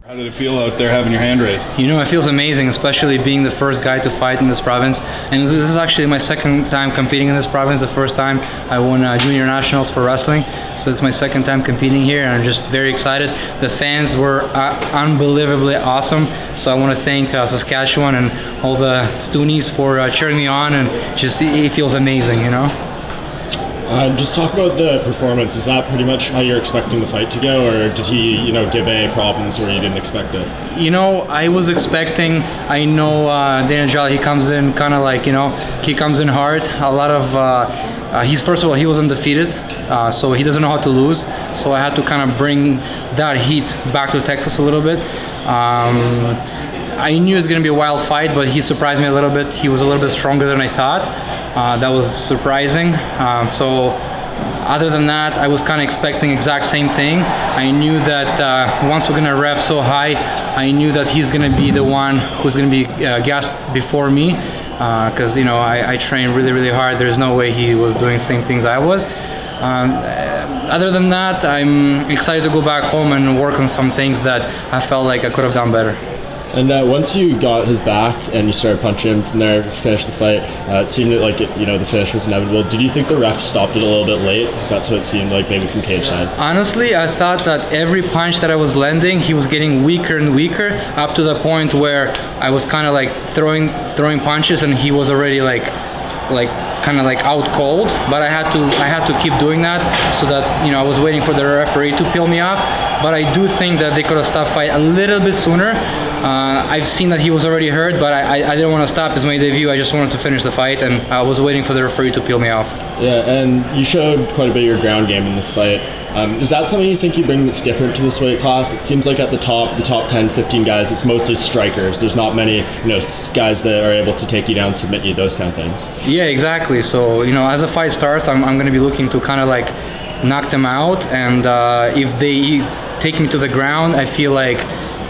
How did it feel out there having your hand raised? You know, it feels amazing, especially being the first guy to fight in this province. And this is actually my second time competing in this province. The first time I won junior nationals for wrestling. So it's my second time competing here, and I'm just very excited. The fans were unbelievably awesome. So I want to thank Saskatchewan and all the Stoonies for cheering me on, and just it feels amazing, you know. Just talk about the performance. Is that pretty much how you're expecting the fight to go, or did he, give any problems where you didn't expect it? You know, I was expecting. I know Dana Jolly, he comes in kind of like, he comes in hard. A lot of he's, first of all, he was undefeated, so he doesn't know how to lose. So I had to kind of bring that heat back to Texas a little bit. I knew it was going to be a wild fight, but he surprised me a little bit. He was a little bit stronger than I thought. That was surprising. So other than that, I was kind of expecting exact same thing. I knew that once we're going to rev so high, I knew that he's going to be the one who's going to be gassed before me. Because, I trained really, really hard. There's no way he was doing the same things I was. Other than that, I'm excited to go back home and work on some things that I felt like I could have done better. And once you got his back and you started punching him from there, finished the fight, it seemed like the finish was inevitable. Did you think the ref stopped it a little bit late? Because that's what it seemed like, maybe from cage side. Honestly, I thought that every punch that I was landing, he was getting weaker and weaker, up to the point where I was kind of like throwing punches, and he was already kind of like out cold. But I had to keep doing that, so that I was waiting for the referee to peel me off. But I do think that they could have stopped fight a little bit sooner. I've seen that he was already hurt, but I didn't want to stop his main debut. I just wanted to finish the fight, and I was waiting for the referee to peel me off. Yeah, and you showed quite a bit of your ground game in this fight. Is that something you think you bring that's different to this weight class? It seems like at the top 10, 15 guys, it's mostly strikers. There's not many, guys that are able to take you down, submit you, those kind of things. Yeah, exactly. So, as a fight starts, I'm going to be looking to kind of like knock them out, and if they take me to the ground, I feel like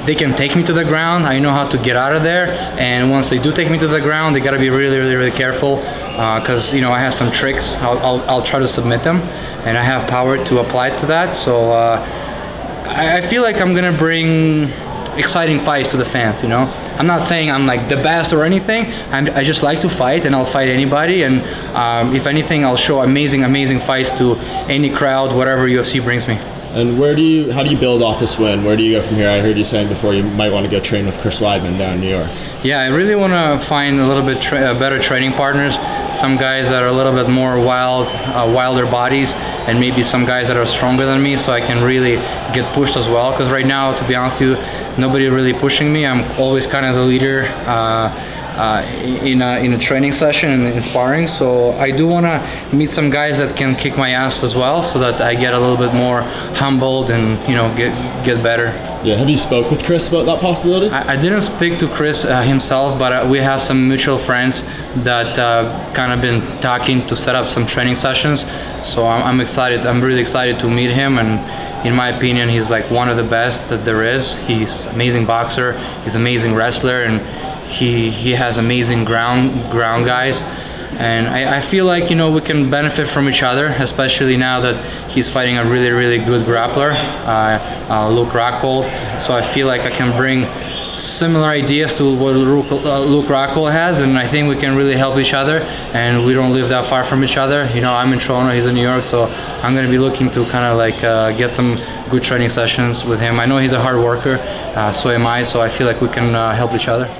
they can take me to the ground. I know how to get out of there, and once they do take me to the ground, they got to be really, really, really careful, because I have some tricks. I'll try to submit them, and I have power to apply to that. So I feel like I'm gonna bring exciting fights to the fans. I'm not saying I'm like the best or anything. I just like to fight, and I'll fight anybody, and if anything, I'll show amazing fights to any crowd, whatever UFC brings me. And how do you build off this win? Where do you go from here? I heard you saying before you might want to go train with Chris Weidman down in New York. Yeah, I really want to find a little bit better training partners. Some guys that are a little bit more wilder bodies, and maybe some guys that are stronger than me, so I can really get pushed as well. Because right now, to be honest with you, nobody really pushing me. I'm always kind of the leader in a training session and in sparring. So I do want to meet some guys that can kick my ass as well, so that I get a little bit more humbled and get better. Yeah, have you spoke with Chris about that possibility? I didn't speak to Chris himself, but we have some mutual friends that kind of been talking to set up some training sessions. So I'm excited. I'm really excited to meet him, and in my opinion, he's like one of the best that there is. He's amazing boxer. He's amazing wrestler, and he has amazing ground guys. And I feel like we can benefit from each other, especially now that he's fighting a really, really good grappler, Luke Rockhold. So I feel like I can bring similar ideas to what Luke Rockhold has, and I think we can really help each other, and we don't live that far from each other. I'm in Toronto, he's in New York, so I'm going to be looking to kind of like get some good training sessions with him. I know he's a hard worker, so am I, so I feel like we can help each other.